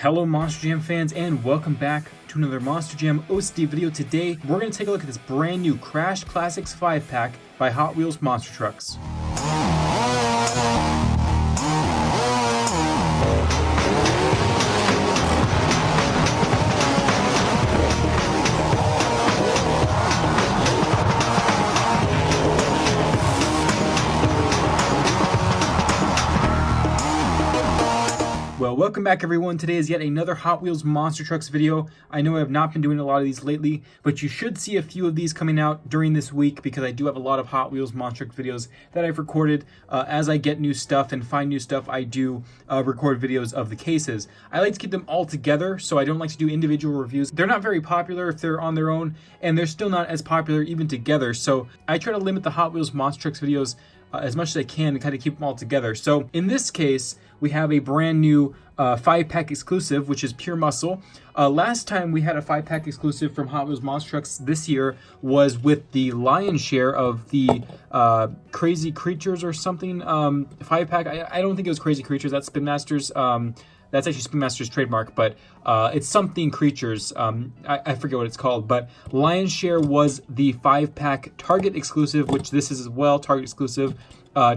Hello Monster Jam fans, and welcome back to another Monster Jam OCD video. Today we're going to take a look at this brand new Crash Classics 5-pack by Hot Wheels Monster Trucks. Well, welcome back everyone. Today is yet another Hot Wheels Monster Trucks video. I know I have not been doing a lot of these lately, but you should see a few of these coming out during this week because I do have a lot of Hot Wheels Monster Trucks videos that I've recorded. As I get new stuff and find new stuff, I do record videos of the cases. I like to keep them all together, so I don't like to do individual reviews. They're not very popular if they're on their own, and they're still not as popular even together, so I try to limit the Hot Wheels Monster Trucks videos as much as I can to kind of keep them all together. So in this case, we have a brand new 5-pack exclusive, which is Pure Muscle. Last time we had a 5-pack exclusive from Hot Wheels Monster Trucks this year was with the lion's share of the Crazy Creatures or something 5-pack. I don't think it was Crazy Creatures. That's Spin Masters. That's actually Spin Master's trademark, but it's something Creatures. I forget what it's called, but Lion's Share was the 5-pack Target exclusive, which this is as well, Target exclusive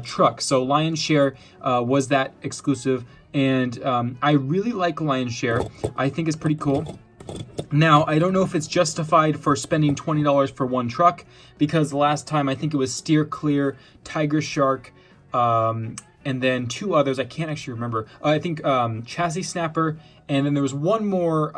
truck. So Lion's Share was that exclusive, and I really like Lion's Share. I think it's pretty cool. Now, I don't know if it's justified for spending $20 for one truck, because the last time I think it was Steer Clear, Tiger Shark, and then two others, I can't actually remember. I think Chassis Snapper, and then there was one more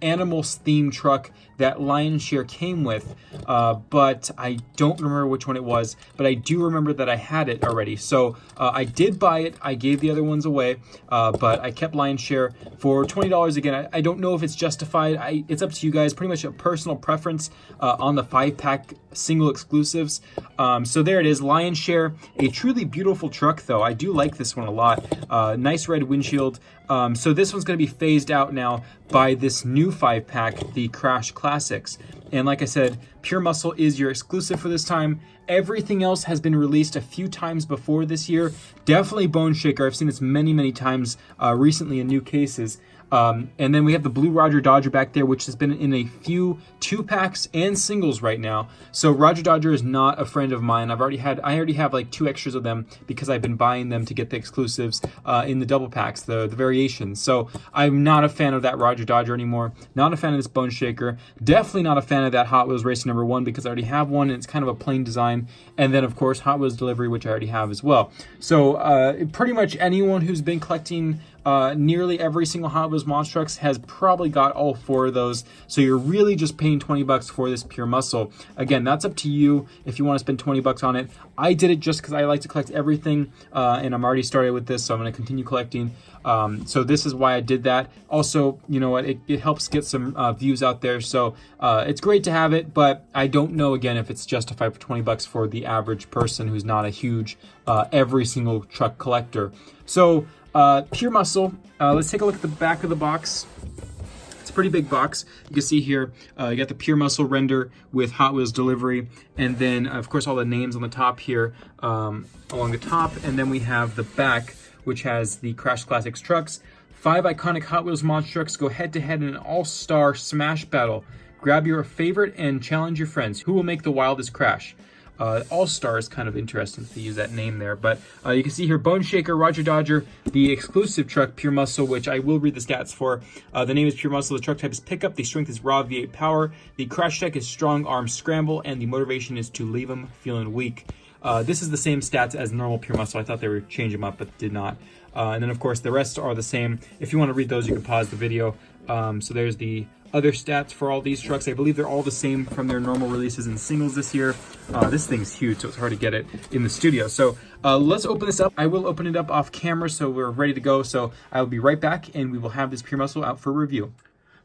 animals themed truck that Lion's Share came with, but I don't remember which one it was, but I do remember that I had it already. So I did buy it. I gave the other ones away, but I kept Lion's Share for $20. Again, I don't know if it's justified. It's up to you guys. Pretty much a personal preference on the 5-pack single exclusives. So there it is, Lion's Share. A truly beautiful truck, though. I do like this one a lot. Nice red windshield. So this one's going to be phased out now by this new 5-pack, the Crash Classics. And like I said, Pure Muscle is your exclusive for this time. Everything else has been released a few times before this year. Definitely Bone Shaker. I've seen this many, many times recently in new cases. And then we have the blue Roger Dodger back there, which has been in a few 2-packs and singles right now. So Roger Dodger is not a friend of mine. I already have like 2 extras of them because I've been buying them to get the exclusives in the double packs, the variations. So I'm not a fan of that Roger Dodger anymore. Not a fan of this Bone Shaker. Definitely not a fan of that Hot Wheels Racing #1 because I already have one and it's kind of a plain design. And then of course Hot Wheels Delivery, which I already have as well. So pretty much anyone who's been collecting nearly every single Hot Wheels Monster Trucks has probably got all 4 of those. So you're really just paying $20 for this Pure Muscle. Again, that's up to you if you want to spend $20 on it. I did it just because I like to collect everything, and I'm already started with this, so I'm going to continue collecting. So this is why I did that. Also, you know what, it helps get some views out there, so it's great to have it, but I don't know, again, if it's justified for $20 for the average person who's not a huge every single truck collector. So Pure Muscle, let's take a look at the back of the box. It's a pretty big box. You can see here, you got the Pure Muscle render with Hot Wheels Delivery, and then of course all the names on the top here along the top, and then we have the back, which has the Crash Classics trucks. 5 iconic Hot Wheels Monster Trucks go head-to-head in an all-star smash battle. Grab your favorite and challenge your friends. Who will make the wildest crash? All-Star is kind of interesting to use that name there, but you can see here Bone Shaker, Roger Dodger, the exclusive truck Pure Muscle, which I will read the stats for. The name is Pure Muscle, the truck type is pickup, the strength is raw V8 power, the crash tech is strong arm scramble, and the motivation is to leave them feeling weak. This is the same stats as normal Pure Muscle. I thought they would change them up, but did not. And then of course the rest are the same. If you want to read those, you can pause the video. So there's the other stats for all these trucks. I believe they're all the same from their normal releases in singles this year. This thing's huge, so it's hard to get it in the studio. So let's open this up. I will open it up off camera, so we're ready to go. So I'll be right back, and we will have this Pure Muscle out for review.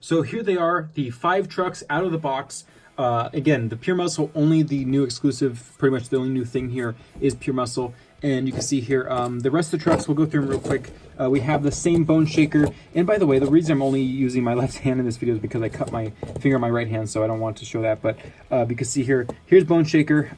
So here they are, the 5 trucks out of the box. Again, the Pure Muscle, only the new exclusive, pretty much the only new thing here is Pure Muscle. And you can see here, the rest of the trucks, we'll go through them real quick. We have the same bone shaker. And by the way, the reason I'm only using my left hand in this video is because I cut my finger on my right hand, so I don't want to show that. But you can see here, here's bone shaker.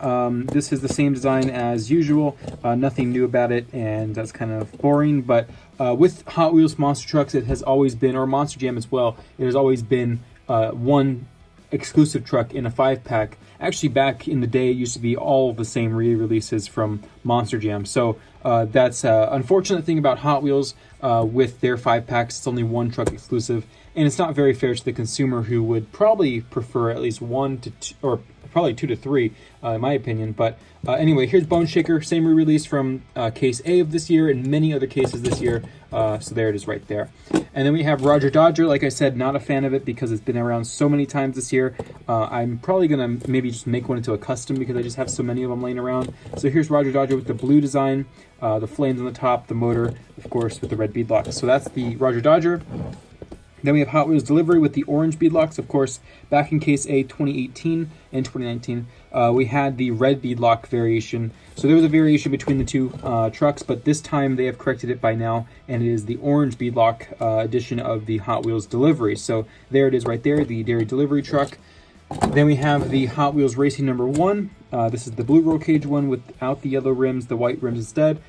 This is the same design as usual. Nothing new about it, and that's kind of boring. But with Hot Wheels monster trucks, it has always been, or Monster Jam as well, it has always been one exclusive truck in a 5-pack. Actually, back in the day, it used to be all the same re-releases from Monster Jam. So that's an unfortunate thing about Hot Wheels with their 5-packs. It's only one truck exclusive, and it's not very fair to the consumer, who would probably prefer at least 1 to 2, or probably 2 to 3, in my opinion. But anyway, here's Bone Shaker, same re-release from case A of this year and many other cases this year. So there it is right there. And then we have Roger Dodger. Like I said, not a fan of it because it's been around so many times this year. I'm probably going to maybe just make one into a custom because I just have so many of them laying around. So here's Roger Dodger with the blue design, the flames on the top, the motor, of course, with the red bead locks. So that's the Roger Dodger. Then we have Hot Wheels Delivery with the orange beadlocks. Of course, back in Case A 2018 and 2019, we had the red beadlock variation. So there was a variation between the two trucks, but this time they have corrected it by now, and it is the orange beadlock edition of the Hot Wheels Delivery. So there it is right there, the dairy delivery truck. Then we have the Hot Wheels Racing number 1. This is the blue roll cage one without the yellow rims, the white rims instead.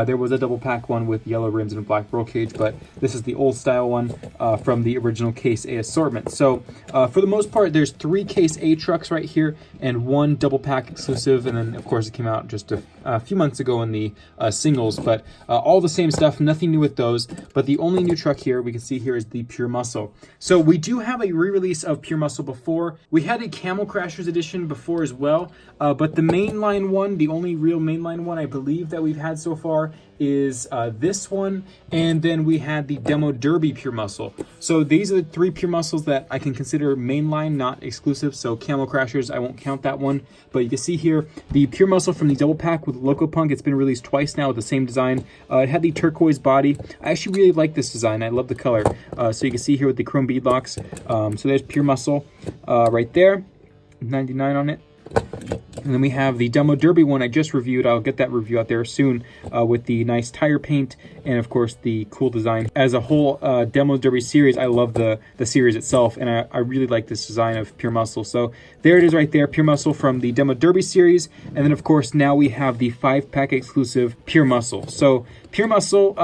There was a double pack one with yellow rims and a black roll cage, but this is the old style one from the original Case A assortment. So for the most part, there's 3 Case A trucks right here and 1 double pack exclusive. And then of course it came out just a few months ago in the singles, but all the same stuff, nothing new with those. But the only new truck here we can see here is the Pure Muscle. So we do have a re-release of Pure Muscle before. We had a Camel Crashers edition before as well, but the mainline one, the only real mainline one I believe that we've had so far is this one, and then we had the Demo Derby Pure Muscle. So these are the 3 Pure Muscles that I can consider mainline, not exclusive. So Camel Crashers, I won't count that one, but you can see here the Pure Muscle from the double pack with Loco Punk. It's been released twice now with the same design. It had the turquoise body. I actually really like this design. I love the color. So you can see here with the chrome beadlocks. So there's Pure Muscle right there, 99 on it. And then we have the Demo Derby one I just reviewed. I'll get that review out there soon with the nice tire paint and, of course, the cool design. As a whole Demo Derby series, I love the series itself, and I really like this design of Pure Muscle. So there it is right there, Pure Muscle from the Demo Derby series. And then, of course, now we have the 5-pack exclusive Pure Muscle. So Pure Muscle,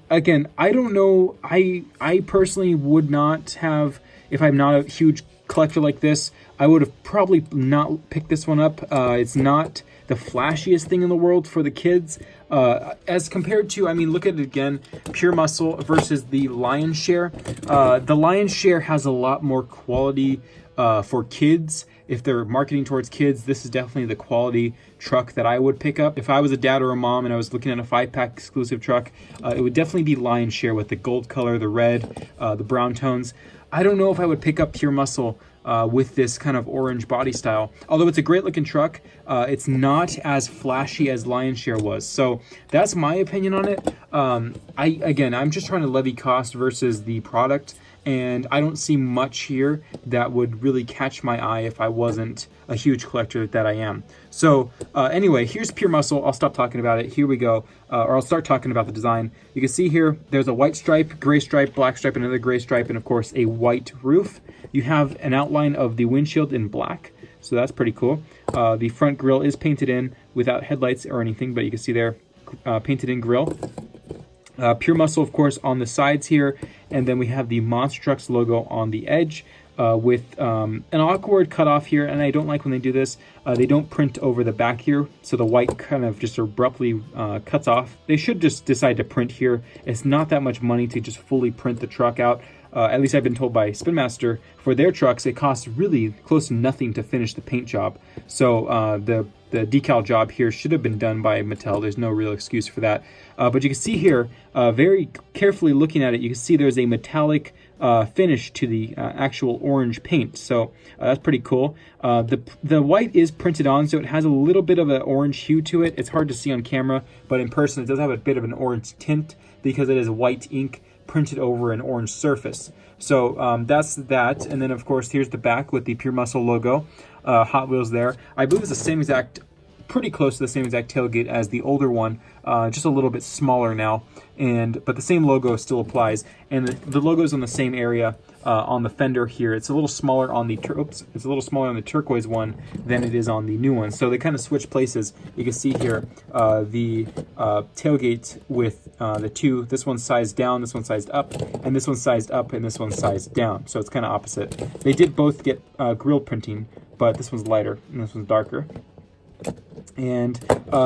again, I don't know. I personally would not have, if I'm not a huge collector like this, I would have probably not picked this one up. It's not the flashiest thing in the world for the kids. As compared to, I mean, look at it again, Pure Muscle versus the Lion's Share. The Lion's Share has a lot more quality for kids. If they're marketing towards kids, this is definitely the quality truck that I would pick up. If I was a dad or a mom and I was looking at a 5-pack exclusive truck, it would definitely be Lion's Share with the gold color, the red, the brown tones. I don't know if I would pick up Pure Muscle with this kind of orange body style. Although it's a great looking truck, it's not as flashy as Lion's Share was. So that's my opinion on it. I'm just trying to levy cost versus the product, and I don't see much here that would really catch my eye if I wasn't a huge collector that I am. So anyway, here's Pure Muscle. I'll stop talking about it. Here we go. Or I'll start talking about the design. You can see here, there's a white stripe, gray stripe, black stripe, another gray stripe, and of course a white roof. You have an outline of the windshield in black, so that's pretty cool. The front grille is painted in without headlights or anything, but you can see there, painted in grille. Pure Muscle, of course, on the sides here, and then we have the Monster Trucks logo on the edge with an awkward cutoff here, and I don't like when they do this. They don't print over the back here, so the white kind of just abruptly cuts off. They should just decide to print here. It's not that much money to just fully print the truck out. At least I've been told by Spin Master, for their trucks, it costs really close to nothing to finish the paint job. So the decal job here should have been done by Mattel. There's no real excuse for that. But you can see here, very carefully looking at it, you can see there's a metallic finish to the actual orange paint. So that's pretty cool. The white is printed on, so it has a little bit of an orange hue to it. It's hard to see on camera, but in person it does have a bit of an orange tint because it is white ink printed over an orange surface. So that's that. And then of course here's the back with the Pure Muscle logo, Hot Wheels there. I believe it's the same exact pretty close to the same exact tailgate as the older one, just a little bit smaller now, but the same logo still applies, and the logo is on the same area on the fender here. It's a little smaller on the it's a little smaller on the turquoise one than it is on the new one. So they kind of switch places. You can see here the tailgate with the two. This one's sized down, this one's sized up, and this one's sized up, and this one's sized down. So it's kind of opposite. They did both get grill printing, but this one's lighter and this one's darker. And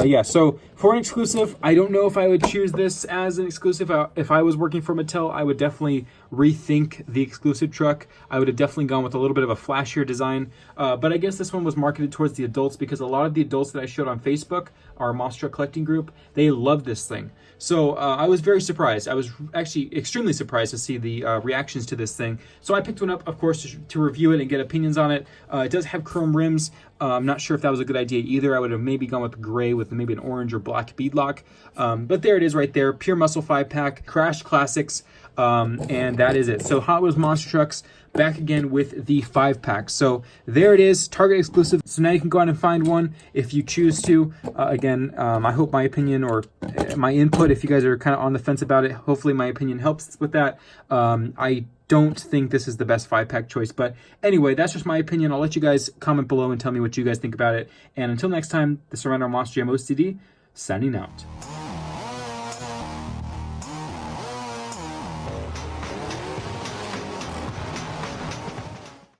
yeah, so for an exclusive, I don't know if I would choose this as an exclusive. If I was working for Mattel, I would definitely rethink the exclusive truck. I would have definitely gone with a little bit of a flashier design, but I guess this one was marketed towards the adults, because a lot of the adults that I showed on Facebook, our monster truck collecting group, they love this thing. So I was very surprised. I was actually extremely surprised to see the reactions to this thing. So I picked one up, of course, to review it and get opinions on it. It does have chrome rims. I'm not sure if that was a good idea either. I would have maybe gone with gray with maybe an orange or black bead lock. But there it is right there. Pure Muscle 5-pack, Crash Classics, and that is it. So Hot Wheels Monster Trucks back again with the 5-pack. So there it is, Target exclusive. So now you can go out and find one if you choose to. Again, I hope my opinion or my input, if you guys are kind of on the fence about it, hopefully my opinion helps with that. I don't think this is the best 5-pack choice, but anyway, that's just my opinion. I'll let you guys comment below and tell me what you guys think about it. And until next time, this is Our Monster Jam OCD, signing out.